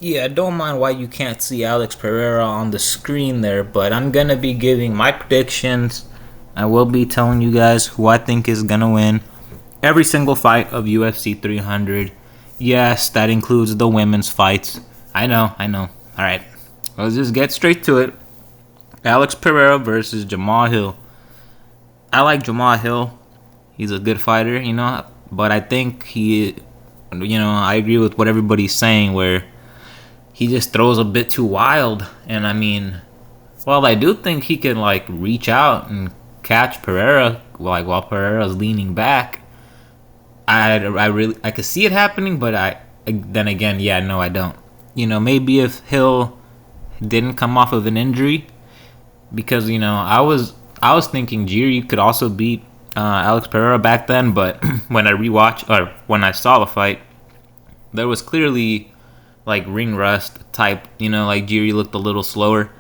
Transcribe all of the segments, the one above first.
Yeah, I don't mind why you can't see Alex Pereira on the screen there, but I'm gonna be giving my predictions. I will be telling you guys who I think is gonna win every single fight of UFC 300. Yes, that includes the women's fights. I know. Alright, let's just get straight to it. Alex Pereira versus Jamal Hill. I like Jamal Hill. He's a good fighter, but I think I agree with what everybody's saying where he just throws a bit too wild. And I mean, while I do think he can reach out and catch Pereira while Pereira's leaning back, I could see it happening, but then again, yeah, no, I don't. Maybe if Hill didn't come off of an injury, because I was thinking Jiri could also beat Alex Pereira back then, but when I saw the fight, there was clearly ring rust type. Jiri looked a little slower,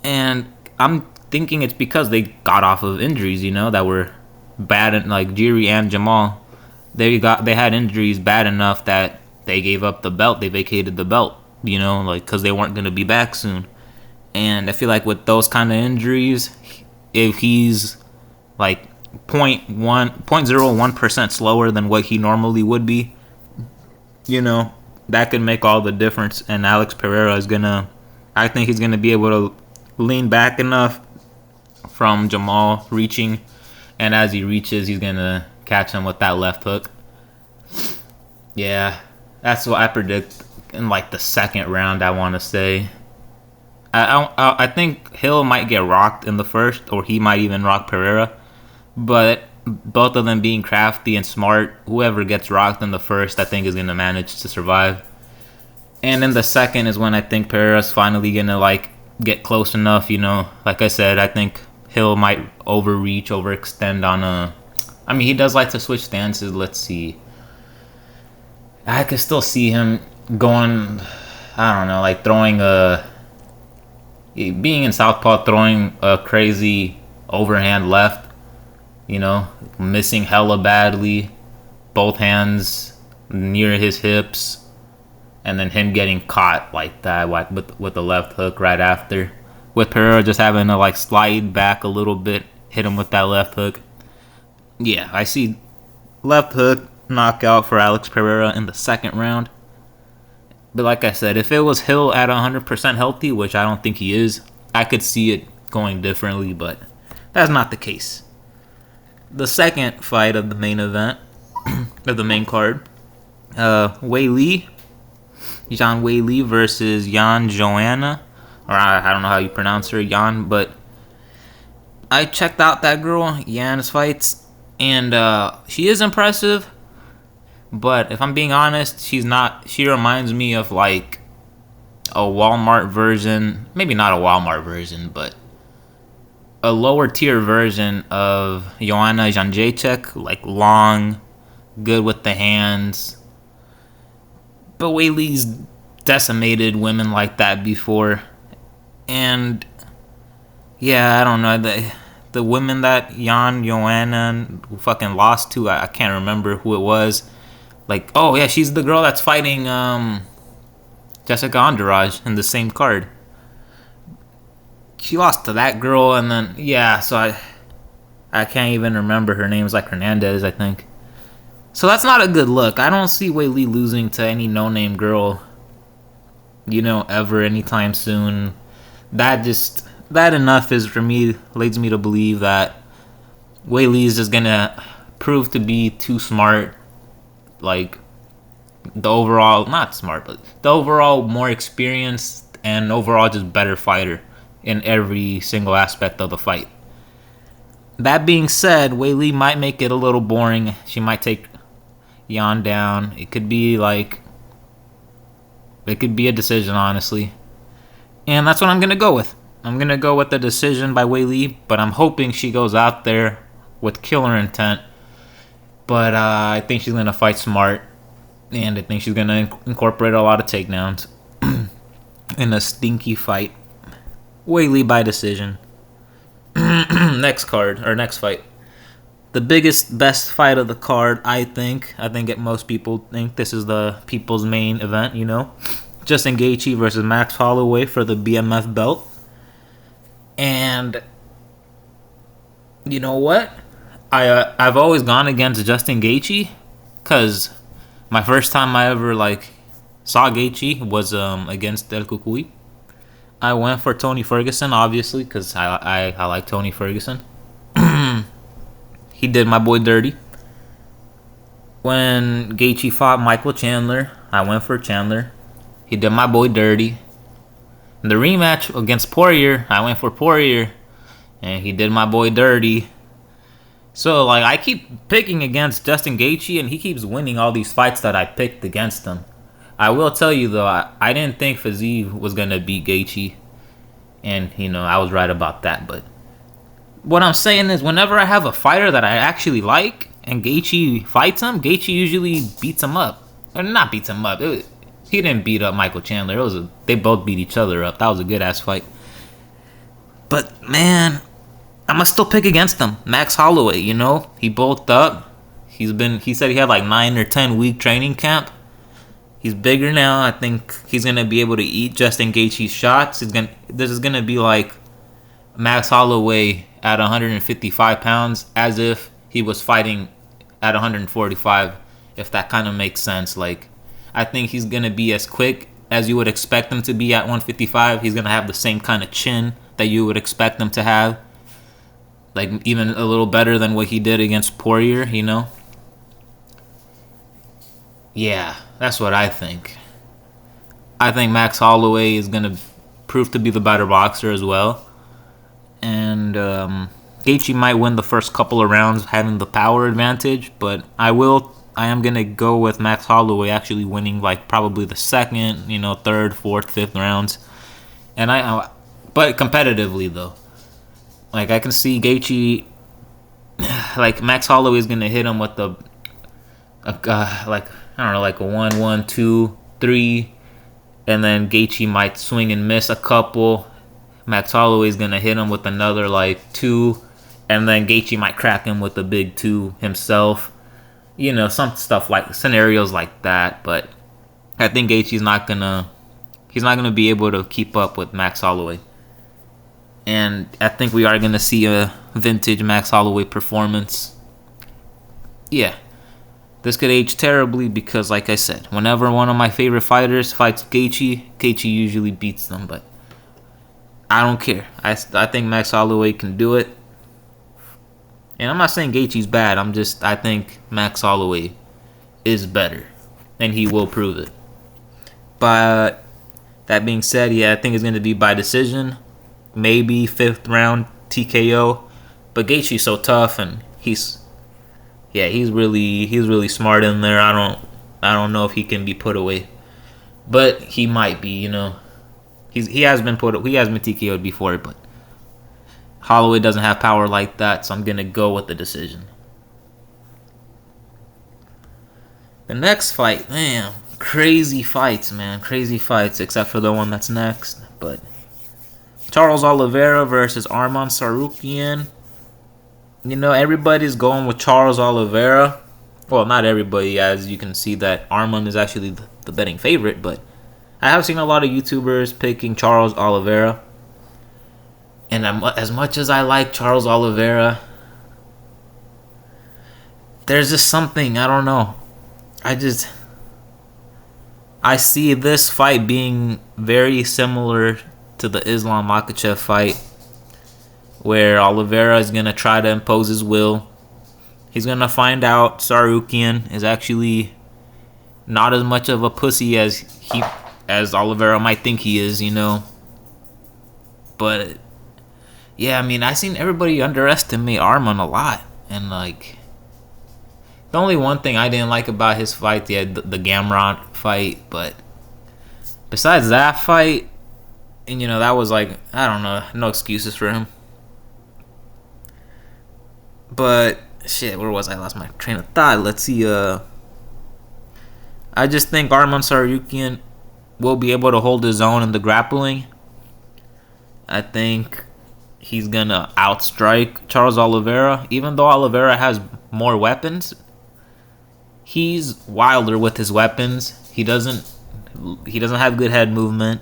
and I'm thinking it's because they got off of injuries, that were bad. And Jiri and Jamal, they had injuries bad enough that they gave up the belt. They vacated the belt, because they weren't going to be back soon. And I feel like with those kind of injuries, if he's 0.01% slower than what he normally would be, that could make all the difference. And Alex Pereira I think he's gonna be able to lean back enough from Jamal reaching, and as he reaches, he's gonna catch him with that left hook. Yeah, that's what I predict in the second round. I want to say. I think Hill might get rocked in the first, or he might even rock Pereira. But both of them being crafty and smart, whoever gets rocked in the first, I think is going to manage to survive. And in the second is when I think Pereira's finally going to get close enough. Like I said, I think Hill might overextend on a... I mean, he does like to switch stances. Let's see. I could still see him going, I don't know, throwing being in southpaw, throwing a crazy overhand left, missing hella badly, both hands near his hips, and then him getting caught like that with the left hook right after, with Pereira just having to slide back a little bit, hit him with that left hook. Yeah, I see left hook knockout for Alex Pereira in the second round. But like I said, if it was Hill at 100% healthy, which I don't think he is, I could see it going differently, but that's not the case. The second fight of the main event, of the main card, Zhang Weili versus Yan Joanna, or I don't know how you pronounce her, Yan, but I checked out that girl, Yan's fights, and she is impressive. But if I'm being honest, she's not. She reminds me of a Walmart version. Maybe not a Walmart version, but a lower tier version of Joanna Jędrzejczyk. Long, good with the hands. But Weili's decimated women like that before. And yeah, I don't know. The women that Joanna fucking lost to, I can't remember who it was. Oh yeah, she's the girl that's fighting Jessica Andrade in the same card. She lost to that girl, and then so I can't even remember her name. It's Hernandez, I think. So that's not a good look. I don't see Weili losing to any no-name girl, ever anytime soon. That enough is for me, leads me to believe that Weili is just gonna prove to be too smart. The overall, not smart, but the overall more experienced and overall just better fighter in every single aspect of the fight. That being said, Weili might make it a little boring. She might take Yan down. It could be a decision, honestly. And that's what I'm going to go with. I'm going to go with the decision by Weili, but I'm hoping she goes out there with killer intent. But I think she's going to fight smart, and I think she's going to incorporate a lot of takedowns in a stinky fight. Weili by decision. Next fight. The best fight of the card, I think. I think most people think this is the people's main event, Justin Gaethje versus Max Holloway for the BMF belt. And you know what? I've always gone against Justin Gaethje because my first time I ever saw Gaethje was against El Cucuy. I went for Tony Ferguson, obviously, because I like Tony Ferguson. He did my boy dirty. When Gaethje fought Michael Chandler, I went for Chandler. He did my boy dirty. In the rematch against Poirier, I went for Poirier, and he did my boy dirty. So, I keep picking against Justin Gaethje, and he keeps winning all these fights that I picked against him. I will tell you, though, I didn't think Fiziev was going to beat Gaethje, and, I was right about that. But what I'm saying is, whenever I have a fighter that I actually like, and Gaethje fights him, Gaethje usually beats him up. Or not beats him up. He didn't beat up Michael Chandler. They both beat each other up. That was a good-ass fight. But, man, I'm going to still pick against him. Max Holloway, he bulked up. He said he had 9 or 10 week training camp. He's bigger now. I think he's going to be able to eat Justin Gaethje's shots. This is going to be like Max Holloway at 155 pounds as if he was fighting at 145, if that kind of makes sense. I think he's going to be as quick as you would expect him to be at 155. He's going to have the same kind of chin that you would expect him to have. Even a little better than what he did against Poirier, Yeah, that's what I think. I think Max Holloway is going to prove to be the better boxer as well. And Gaethje might win the first couple of rounds having the power advantage, but I am going to go with Max Holloway actually winning probably the second, third, fourth, fifth rounds. And but competitively though. I can see Gaethje Max Holloway is going to hit him with a 1, 1, 2, 3, and then Gaethje might swing and miss a couple. Max Holloway is going to hit him with another 2, and then Gaethje might crack him with a big 2 himself. Some stuff scenarios like that, but I think Gaethje's not going to be able to keep up with Max Holloway. And I think we are going to see a vintage Max Holloway performance. Yeah. This could age terribly because, like I said, whenever one of my favorite fighters fights Gaethje usually beats them. But I don't care. I think Max Holloway can do it. And I'm not saying Gaethje's bad. I think Max Holloway is better. And he will prove it. But that being said, I think it's going to be by decision. Maybe 5th round TKO. But Gaethje's so tough, and he's really smart in there. I don't know if he can be put away, but he might be. He has been TKO'd before, but Holloway doesn't have power like that, so I'm gonna go with the decision. The next fight, man, crazy fights, except for the one that's next. But Charles Oliveira versus Arman Tsarukyan. Everybody's going with Charles Oliveira. Well, not everybody, as you can see that Arman is actually the betting favorite, but I have seen a lot of YouTubers picking Charles Oliveira. And as much as I like Charles Oliveira, there's just something, I don't know. I see this fight being very similar to the Islam Makhachev fight, where Oliveira is going to try to impose his will. He's going to find out Tsarukyan is actually not as much of a pussy as Oliveira might think he is, But, I seen everybody underestimate Arman a lot. And, the only one thing I didn't like about his fight, the Garbrandt fight, but besides that fight, and, that was I don't know, no excuses for him. But, shit, where was I? Lost my train of thought. Let's see, I just think Arman Tsarukyan will be able to hold his own in the grappling. I think he's going to outstrike Charles Oliveira. Even though Oliveira has more weapons, he's wilder with his weapons. He doesn't He doesn't have good head movement,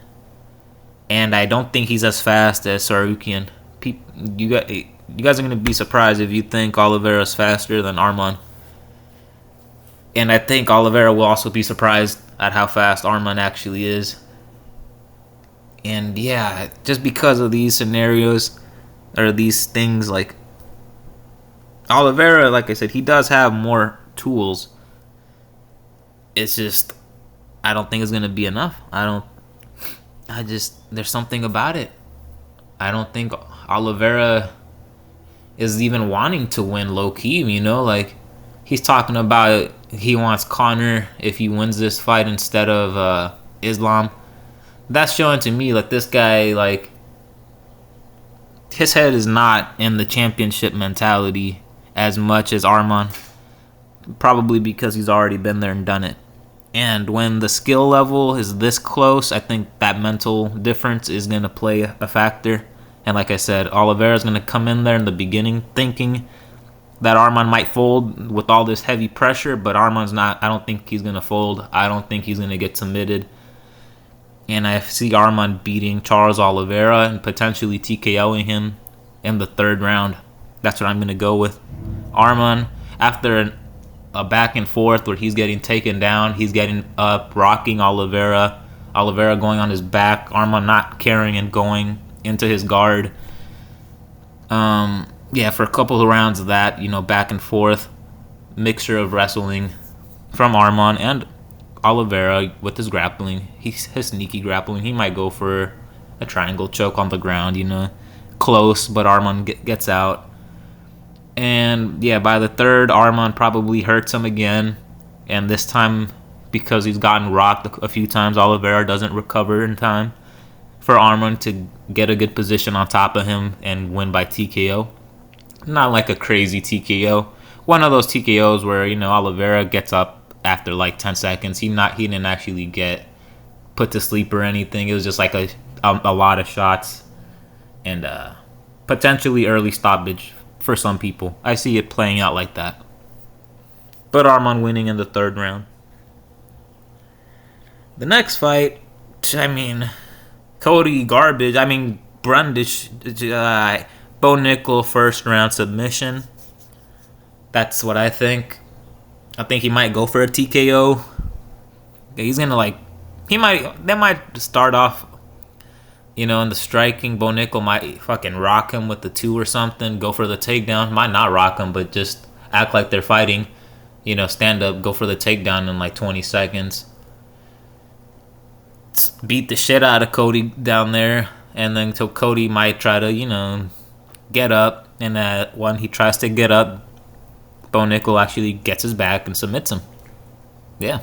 and I don't think he's as fast as Sarian. You guys are gonna be surprised if you think Oliveira's faster than Arman. And I think Oliveira will also be surprised at how fast Arman actually is. And yeah, just because of these scenarios or these things, like Oliveira, like I said, he does have more tools. It's just I don't think it's gonna be enough. There's something about it. I don't think Oliveira is even wanting to win low key, like he's talking about he wants Conor if he wins this fight instead of Islam. That's showing to me like this guy, like his head is not in the championship mentality as much as Arman. Probably because he's already been there and done it. And when the skill level is this close, I think that mental difference is going to play a factor. And like I said, Oliveira's going to come in there in the beginning thinking that Arman might fold with all this heavy pressure, but Arman's not. I don't think he's going to fold. I don't think he's going to get submitted. And I see Arman beating Charles Oliveira and potentially TKOing him in the third round. That's what I'm going to go with. Arman, after a back and forth where he's getting taken down, he's getting up, rocking Oliveira. Oliveira going on his back. Arman not carrying and going into his guard. For a couple of rounds of that, back and forth. Mixture of wrestling from Arman and Oliveira with his grappling, his sneaky grappling. He might go for a triangle choke on the ground, close, but Arman gets out. And yeah, by the third, Arman probably hurts him again. And this time, because he's gotten rocked a few times, Oliveira doesn't recover in time for Arman to get a good position on top of him and win by TKO. Not like a crazy TKO. One of those TKOs where, Oliveira gets up after like 10 seconds. He didn't actually get put to sleep or anything. It was just like a lot of shots and potentially early stoppage for some people. I see it playing out like that. But Arman winning in the third round. The next fight, Cody garbage. Brundage, Bo Nickel first round submission. That's what I think. I think he might go for a TKO. He's gonna they might start off, in the striking. Bo Nickel might fucking rock him with the 2 or something. Go for the takedown. Might not rock him, but just act like they're fighting. Stand up, go for the takedown in like 20 seconds. Beat the shit out of Cody down there, and then so Cody might try to, get up. And when he tries to get up, Bo Nickel actually gets his back and submits him. Yeah.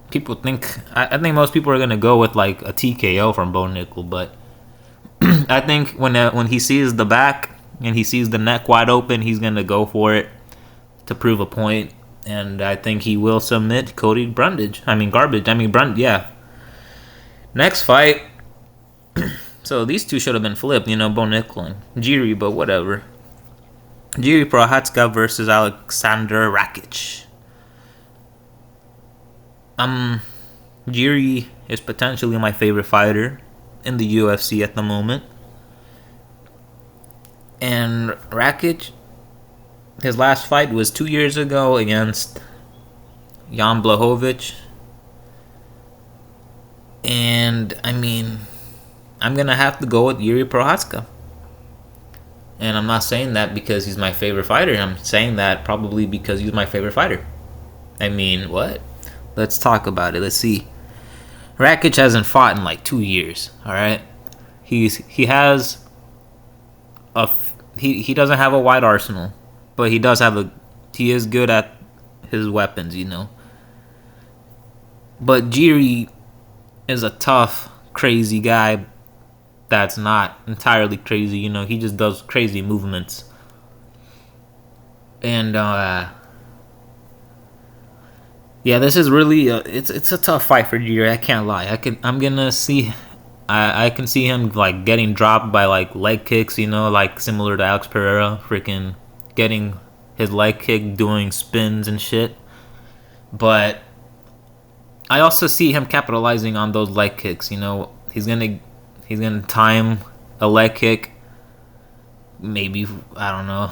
People think... I think most people are going to go with like a TKO from Bo Nickel, but I think when he sees the back and he sees the neck wide open, he's going to go for it to prove a point. And I think he will submit Cody Brundage. Yeah. Next fight. So these two should have been flipped, Bo Nickel and Jiri, but whatever. Jiri Prochazka versus Alexander Rakic. Jiri is potentially my favorite fighter in the UFC at the moment. And Rakic, his last fight was 2 years ago against Jan Blachowicz. And I'm gonna have to go with Jiri Prochazka. And I'm not saying that because he's my favorite fighter. I'm saying that probably because he's my favorite fighter. What? Let's talk about it. Let's see. Rakic hasn't fought in like 2 years. All right. He doesn't have a wide arsenal, but he is good at his weapons, But Jiri is a tough, crazy guy. That's not entirely crazy, he just does crazy movements. And this is really it's a tough fight for Jiri. I can't lie. I can see him like getting dropped by like leg kicks, like similar to Alex Pereira, freaking getting his leg kick, doing spins and shit. But I also see him capitalizing on those leg kicks. You know, he's gonna time a leg kick. Maybe, I don't know.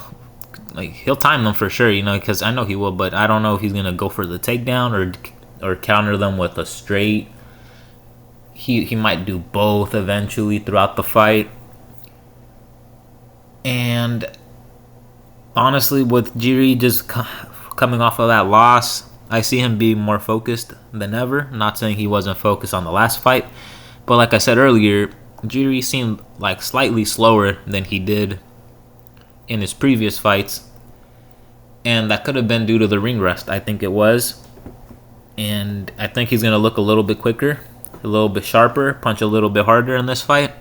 Like, he'll time them for sure, you know, because I know he will. But I don't know if he's gonna go for the takedown or counter them with a straight. He might do both eventually throughout the fight. And honestly, with Jiri just coming off of that loss, I see him being more focused than ever. Not saying he wasn't focused on the last fight, but like I said earlier, Jiri seemed like slightly slower than he did in his previous fights, and that could have been due to the ring rust. I think it was, and I think he's gonna look a little bit quicker, a little bit sharper, punch a little bit harder in this fight.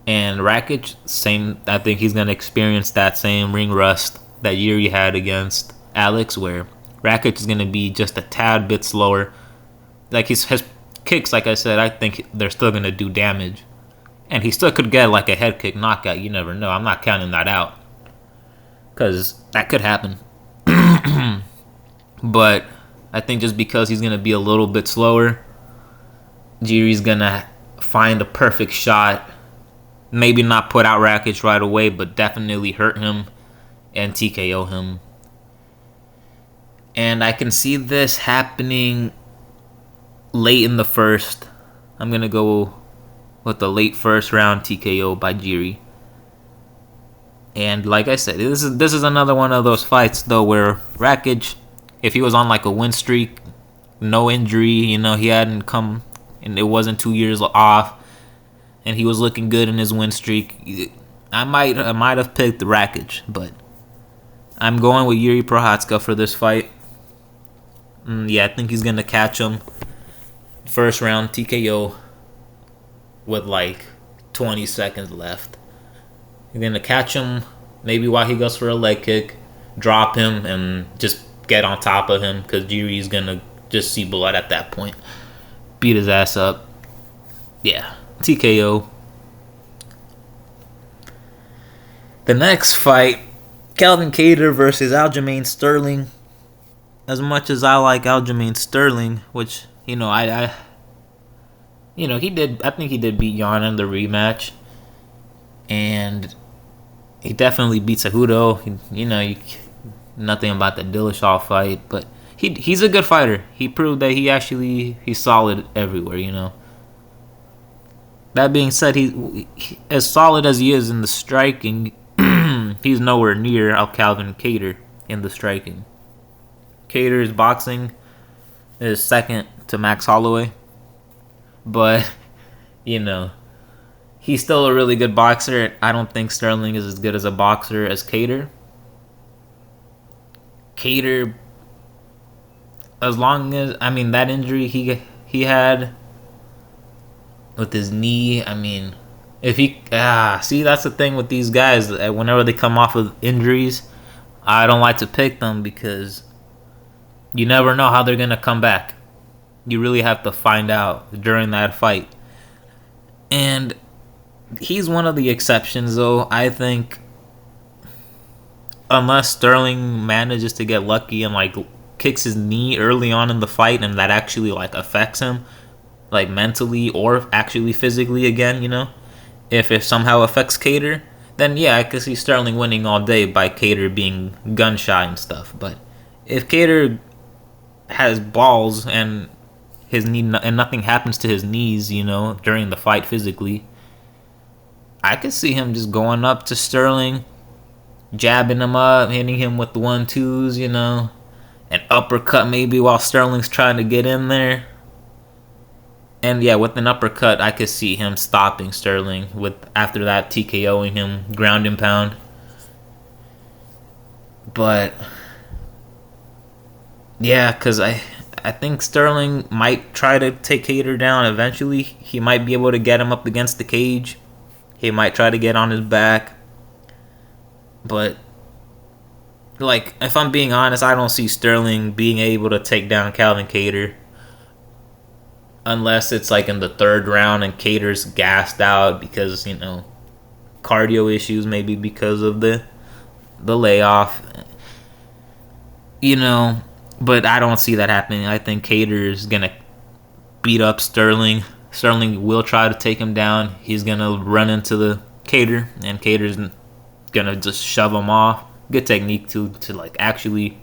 And Rakic, same. I think he's gonna experience that same ring rust that Jiri had against Alex, where Rakic is gonna be just a tad bit slower. Like his kicks, like I said, I think they're still gonna do damage, and he still could get like a head kick knockout. You never know. I'm not counting that out, because that could happen. But I think just because he's gonna be a little bit slower, Jiri's gonna find a perfect shot. Maybe not put out Rakic right away, but definitely hurt him and TKO him. And I can see this happening late in the first. I'm going to go with the late first round TKO by Jiri. And like I said, this is another one of those fights, though, where Rakic, if he was on like a win streak, no injury, you know, he hadn't come, and it wasn't 2 years off, and he was looking good in his win streak, I might have picked Rakic, but I'm going with Jiri Prochazka for this fight. Yeah, I think he's gonna catch him first round TKO with like 20 seconds left. He's gonna catch him maybe while he goes for a leg kick, drop him, and just get on top of him, because Jiri's gonna just see blood at that point, beat his ass up. Yeah. TKO. The next fight, Calvin Kattar versus Aljamain Sterling. As much as I like Aljamain Sterling, which, you know, I think he did beat Jan in the rematch, and he definitely beat Cejudo. Nothing about the Dillashaw fight, but he's a good fighter. He proved that he's solid everywhere, you know. That being said, he as solid as he is in the striking, he's nowhere near Calvin Kattar in the striking. Kattar's boxing is second to Max Holloway, but you know, he's still a really good boxer. I don't think Sterling is as good as a boxer as Kattar. Kattar, as long as that injury he had with his knee, if he see, that's the thing with these guys. Whenever they come off of injuries, I don't like to pick them, because you never know how they're gonna come back. You really have to find out during that fight. And he's one of the exceptions, though. I think unless Sterling manages to get lucky and like kicks his knee early on in the fight, and that actually like affects him, like mentally or actually physically again, you know, if it somehow affects Kattar, then yeah, I could see Sterling winning all day by Kattar being gun shy and stuff. But if Kattar has balls and his knee and nothing happens to his knees, you know, during the fight physically, I could see him just going up to Sterling, jabbing him up, hitting him with the 1-2s, you know, an uppercut maybe while Sterling's trying to get in there. And yeah, with an uppercut, I could see him stopping Sterling after that, TKOing him, ground and pound. But yeah, because I think Sterling might try to take Kattar down eventually. He might be able to get him up against the cage. He might try to get on his back. But like, if I'm being honest, I don't see Sterling being able to take down Calvin Kattar, unless it's like in the third round and Kattar's gassed out because, you know, cardio issues, maybe because of the layoff, you know. But I don't see that happening. I think Kattar is gonna beat up Sterling. Sterling will try to take him down. He's gonna run into the Kattar, and Kattar's gonna just shove him off. Good technique to like actually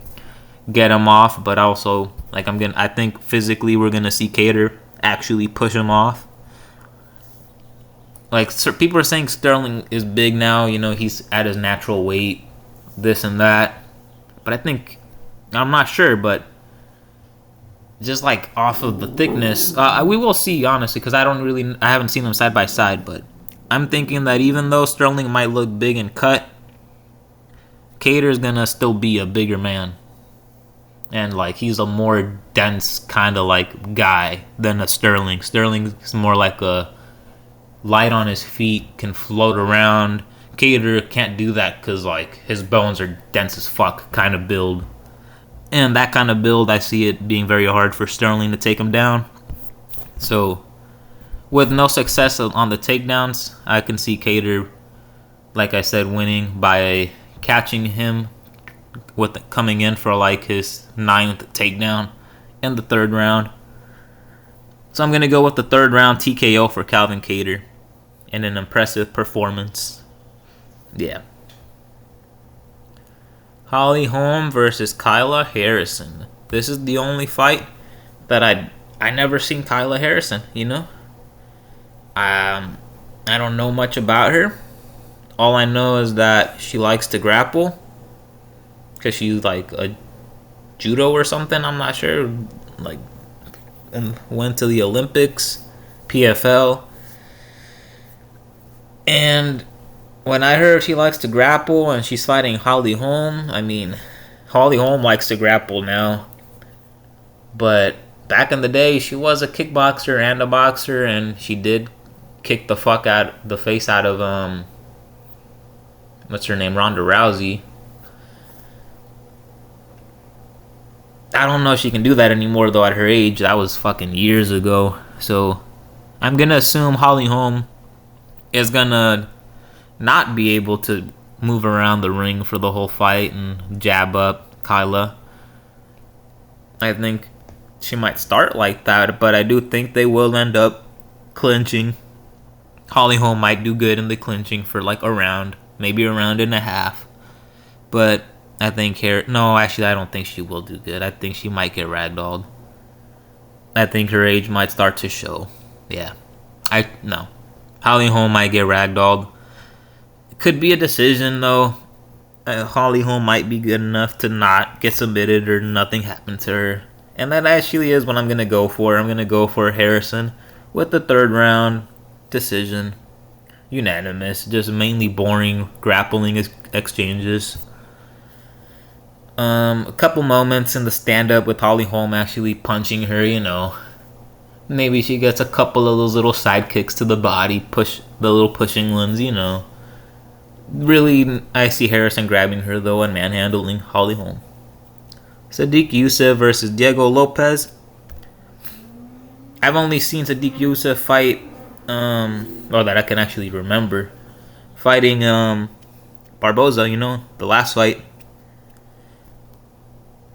get him off, but also like I think physically we're gonna see Kattar actually push him off. Like people are saying Sterling is big now, he's at his natural weight, this and that. But I think I'm not sure, but just like off of the thickness, we will see honestly, because I haven't seen them side by side, but I'm thinking that even though Sterling might look big and cut, Kattar's gonna still be a bigger man. And like he's a more dense kind of like guy than a Sterling. Sterling's more like a light on his feet, can float around. Kattar can't do that because like his bones are dense as fuck kind of build. And that kind of build, I see it being very hard for Sterling to take him down. So with no success on the takedowns, I can see Kattar, like I said, winning by catching him coming in for like his 9th takedown in the 3rd round. So I'm going to go with the 3rd round TKO for Calvin Kattar in an impressive performance. Yeah. Holly Holm versus Kyla Harrison. This is the only fight that I never seen Kyla Harrison, I don't know much about her. All I know is that she likes to grapple because she's like a judo or something, I'm not sure, like, and went to the Olympics, PFL. And when I heard she likes to grapple and she's fighting Holly Holm, Holly Holm likes to grapple now. But back in the day, she was a kickboxer and a boxer, and she did kick the face out of, what's her name, Ronda Rousey. I don't know if she can do that anymore, though, at her age. That was fucking years ago. So I'm going to assume Holly Holm is going to not be able to move around the ring for the whole fight and jab up Kyla. I think she might start like that, but I do think they will end up clinching. Holly Holm might do good in the clinching for like a round, maybe a round and a half. But I think I don't think she will do good. I think she might get ragdolled. I think her age might start to show. Yeah. Holly Holm might get ragdolled. It could be a decision, though. Holly Holm might be good enough to not get submitted or nothing happen to her. And that actually is what I'm going to go for. I'm going to go for Harrison with the 3rd round decision. Unanimous. Just mainly boring grappling exchanges. A couple moments in the stand-up with Holly Holm actually punching her, Maybe she gets a couple of those little side kicks to the body, the little pushing ones, Really, I see Harrison grabbing her, though, and manhandling Holly Holm. Sodiq Youssef versus Diego Lopez. I've only seen Sodiq Youssef fight, or that I can actually remember, fighting Barboza, the last fight.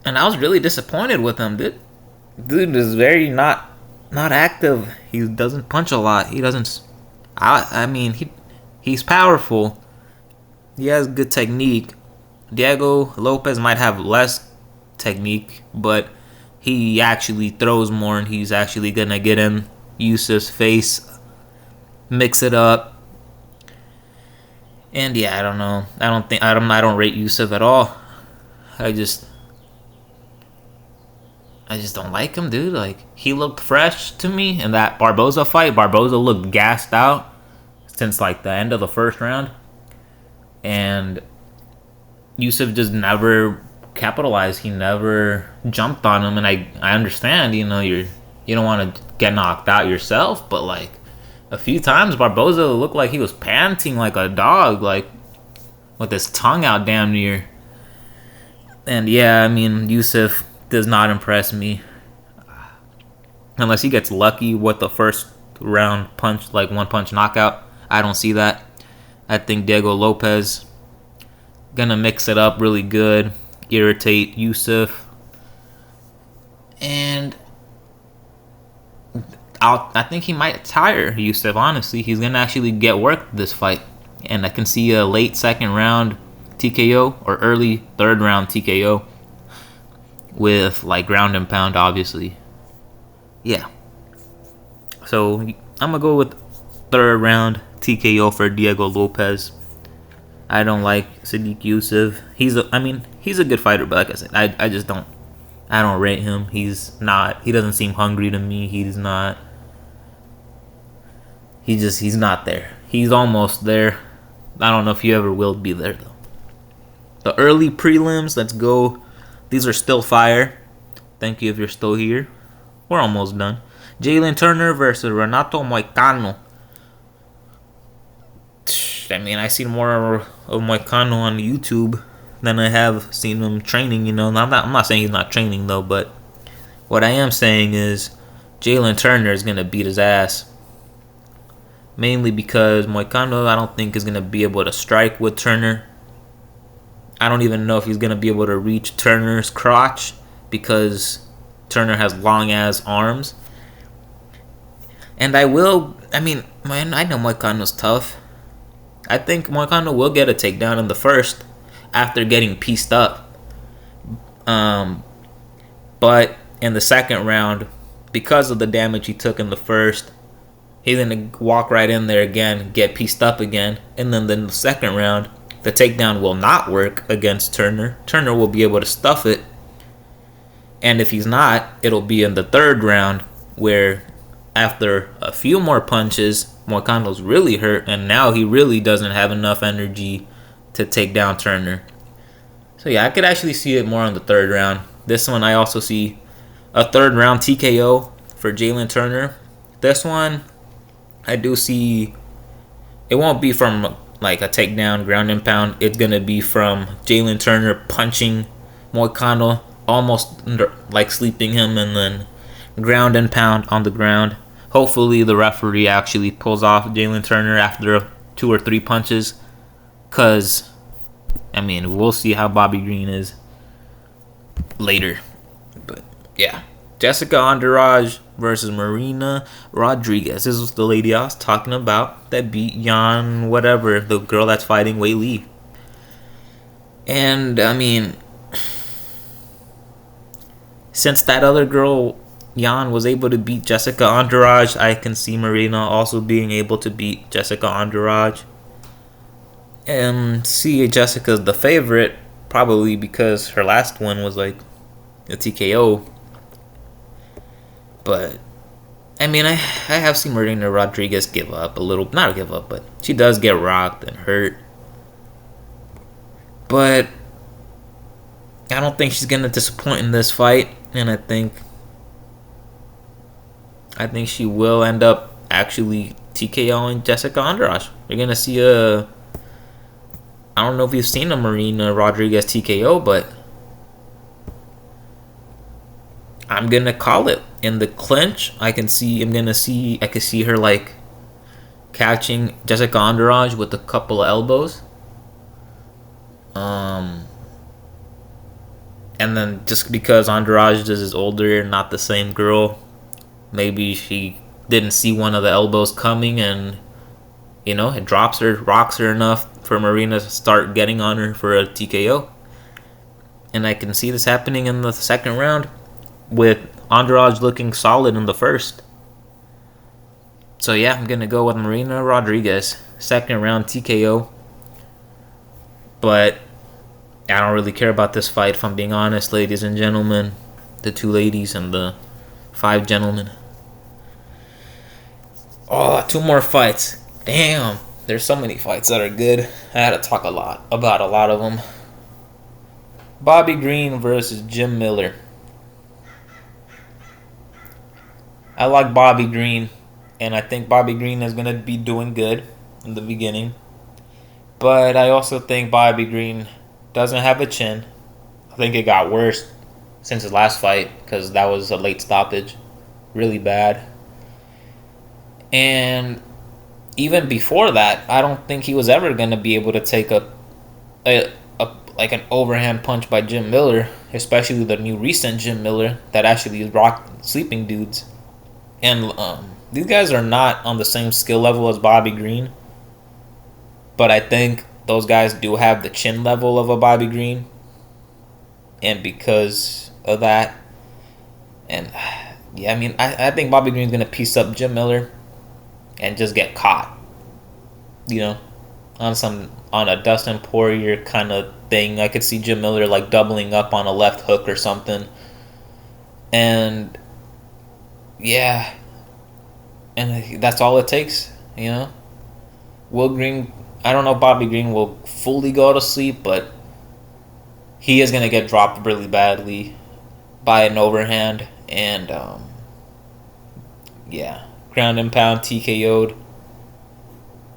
And I was really disappointed with him, dude. Dude is very not active. He doesn't punch a lot. He doesn't. He's powerful. He has good technique. Diego Lopez might have less technique, but he actually throws more, and he's actually gonna get in Youssef's face, mix it up. And yeah, I don't know. I don't rate Youssef at all. I just don't like him, dude. Like, he looked fresh to me in that Barboza fight. Barboza looked gassed out since like the end of the 1st round, and Youssef just never capitalized. He never jumped on him, and I understand. You don't want to get knocked out yourself, but like a few times Barboza looked like he was panting like a dog, like with his tongue out damn near. And yeah, Youssef does not impress me unless he gets lucky with the 1st round punch, like 1-punch knockout. I don't see that. I think Diego Lopez gonna mix it up really good, irritate Youssef, and I think he might tire Youssef, honestly. He's going to actually get worked this fight. And I can see a late second round TKO or early third round TKO with like ground and pound, obviously. Yeah. So I'm going to go with third round TKO for Diego Lopez. I don't like Sadiq Youssef. He's a good fighter, but like I said, I just don't rate him. He doesn't seem hungry to me. He's not there. He's almost there. I don't know if he ever will be there though. The early prelims, let's go. These are still fire. Thank you if you're still here. We're almost done. Jaylen Turner versus Renato Moicano. I mean, I see more of Moicano on YouTube than I have seen him training. I'm not saying he's not training though, but what I am saying is Jaylen Turner is gonna beat his ass. Mainly because Moicano, I don't think is gonna be able to strike with Turner. I don't even know if he's gonna be able to reach Turner's crotch because Turner has long ass arms. And I know Moicano's tough. I think Moicano will get a takedown in the first after getting pieced up. But in the second round, because of the damage he took in the first, he's going to walk right in there again, get pieced up again. And then in the second round, the takedown will not work against Turner. Turner will be able to stuff it. And if he's not, it'll be in the third round where after a few more punches, Moicano's really hurt, and now he really doesn't have enough energy to take down Turner. So yeah, I could actually see it more in the third round. This one I also see a third round TKO for Jaylen Turner. This one I do see it won't be from like a takedown, ground and pound. It's gonna be from Jaylen Turner punching Moicano, almost like sleeping him, and then ground and pound on the ground. Hopefully the referee actually pulls off Jaylen Turner after 2 or 3 punches. Because, we'll see how Bobby Green is later. But, yeah. Jessica Andrade versus Marina Rodriguez. This was the lady I was talking about that beat Yan whatever, the girl that's fighting Wei Li. And, since that other girl Yan was able to beat Jessica Andrade, I can see Marina also being able to beat Jessica Andrade. And see Jessica's the favorite, probably because her last one was like a TKO. But, I have seen Marina Rodriguez give up a little. Not give up, but she does get rocked and hurt. But I don't think she's going to disappoint in this fight. And I think she will end up actually TKOing Jessica Andrade. You're going to see I don't know if you've seen a Marina Rodriguez TKO, but I'm going to call it. In the clinch, I can see her like catching Jessica Andrade with a couple of elbows. And then just because Andrade is older, not the same girl, maybe she didn't see one of the elbows coming and, it rocks her enough for Marina to start getting on her for a TKO. And I can see this happening in the second round with Andrade looking solid in the first. So yeah, I'm going to go with Marina Rodriguez. Second round TKO. But I don't really care about this fight, if I'm being honest, ladies and gentlemen. The 2 ladies and the 5 gentlemen. Oh, 2 more fights. Damn. There's so many fights that are good. I had to talk about a lot of them. Bobby Green versus Jim Miller. I like Bobby Green, and I think Bobby Green is going to be doing good in the beginning. But I also think Bobby Green doesn't have a chin. I think it got worse since his last fight because that was a late stoppage. Really bad. And even before that, I don't think he was ever going to be able to take an overhand punch by Jim Miller, especially the new recent Jim Miller that actually rocked sleeping dudes. And these guys are not on the same skill level as Bobby Green, but I think those guys do have the chin level of a Bobby Green. And because of that, and yeah, I mean, I think Bobby Green's going to piece up Jim Miller and just get caught, you know, on a Dustin Poirier kind of thing. I could see Jim Miller like doubling up on a left hook or something. And yeah, and that's all it takes, you know. Will Green, I don't know if Bobby Green will fully go to sleep, but he is going to get dropped really badly by an overhand. And yeah, ground and pound, TKO'd.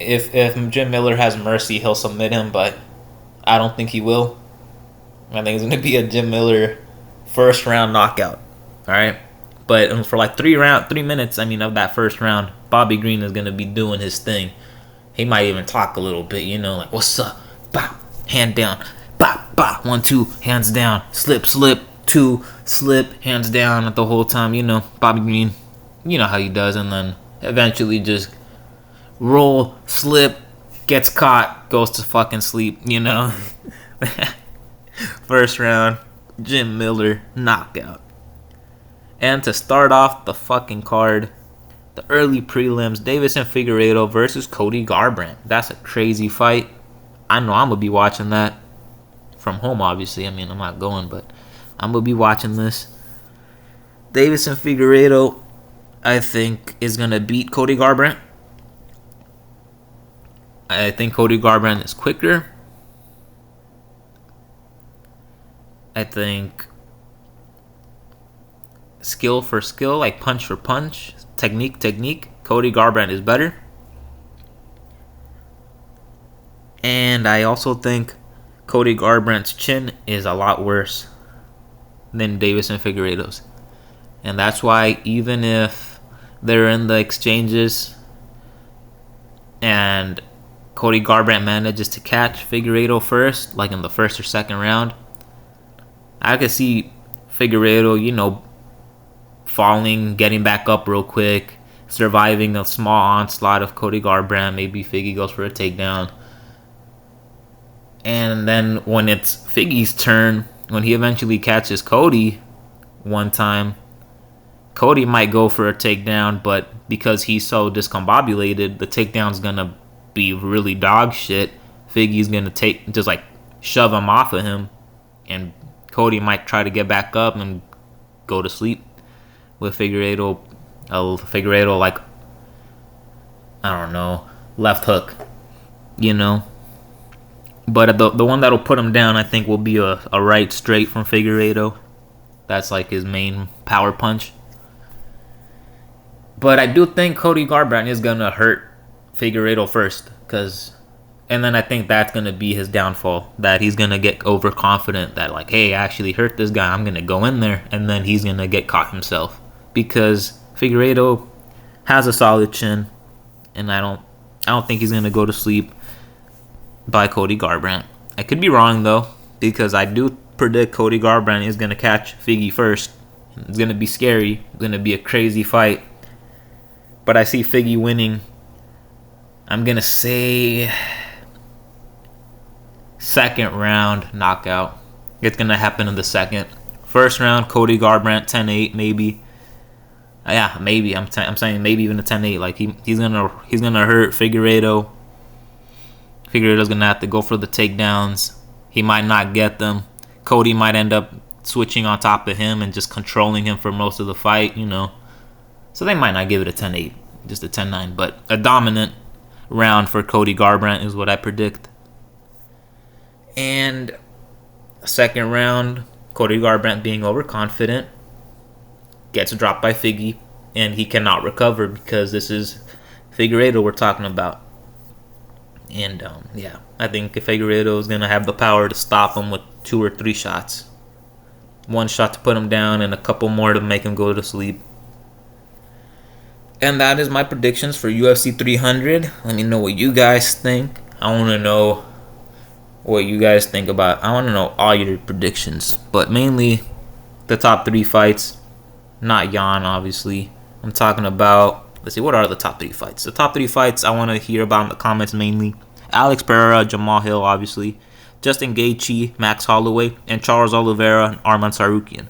If Jim Miller has mercy, he'll submit him, but I don't think he will. I think it's going to be a Jim Miller first round knockout. All right, but for like 3 minutes, I mean, of that first round, Bobby Green is going to be doing his thing. He might even talk a little bit, you know, like, what's up? Bop, hand down. Bop, bop, 1, 2, hands down. Slip, 2, slip, hands down the whole time, you know. Bobby Green, you know how he does, and then eventually just roll, slip, gets caught, goes to fucking sleep, you know. First round, Jim Miller knockout. And to start off the fucking card, the early prelims, Deiveson Figueiredo versus Cody Garbrandt. That's a crazy fight. I know I'm going to be watching that from home, obviously. I mean, I'm not going, but I'm going to be watching this. Deiveson Figueiredo, I think, is going to beat Cody Garbrandt. I think Cody Garbrandt is quicker. I think skill for skill, like punch for punch, technique, Cody Garbrandt is better. And I also think Cody Garbrandt's chin is a lot worse than Deiveson Figueiredo's. And that's why even if they're in the exchanges and Cody Garbrandt manages to catch Figueiredo first, like in the first or second round, I could see Figueiredo, you know, falling, getting back up real quick, surviving a small onslaught of Cody Garbrandt. Maybe Figgy goes for a takedown. And then when it's Figgy's turn, when he eventually catches Cody one time, Cody might go for a takedown, but because he's so discombobulated, the takedown's going to be really dog shit. Figgy's going to just like shove him off of him, and Cody might try to get back up and go to sleep with Figueiredo like, I don't know, left hook, you know. But the one that'll put him down, I think, will be a right straight from Figueiredo. That's like his main power punch. But I do think Cody Garbrandt is going to hurt Figueiredo first, and then I think that's going to be his downfall, that he's going to get overconfident that, like, hey, I actually hurt this guy, I'm going to go in there, and then he's going to get caught himself. Because Figueiredo has a solid chin, and I don't think he's going to go to sleep by Cody Garbrandt. I could be wrong, though, because I do predict Cody Garbrandt is going to catch Figgy first. It's going to be scary. It's going to be a crazy fight. But I see Figgy winning. I'm going to say second round knockout. It's going to happen in the second. First round, Cody Garbrandt, 10-8 maybe. Yeah, maybe. I'm saying maybe even a 10-8. Like he's gonna hurt Figueiredo. Figueiredo's gonna have to go for the takedowns. He might not get them. Cody might end up switching on top of him and just controlling him for most of the fight, you know. So they might not give it a 10-8, just a 10-9. But a dominant round for Cody Garbrandt is what I predict. And second round, Cody Garbrandt being overconfident, gets dropped by Figgy, and he cannot recover because this is Figueiredo we're talking about. And yeah, I think Figueiredo is going to have the power to stop him with 2 or 3 shots. 1 shot to put him down and a couple more to make him go to sleep. And that is my predictions for UFC 300. Let me know what you guys think. I want to know what you guys think about. I want to know all your predictions, but mainly the top 3 fights. Not Jan, obviously. I'm talking about, let's see, what are the top 3 fights? The top 3 fights I want to hear about in the comments mainly: Alex Pereira, Jamal, obviously, Justin Gaethje, Max Holloway, and Charles Oliveira and Arman Tsarukyan.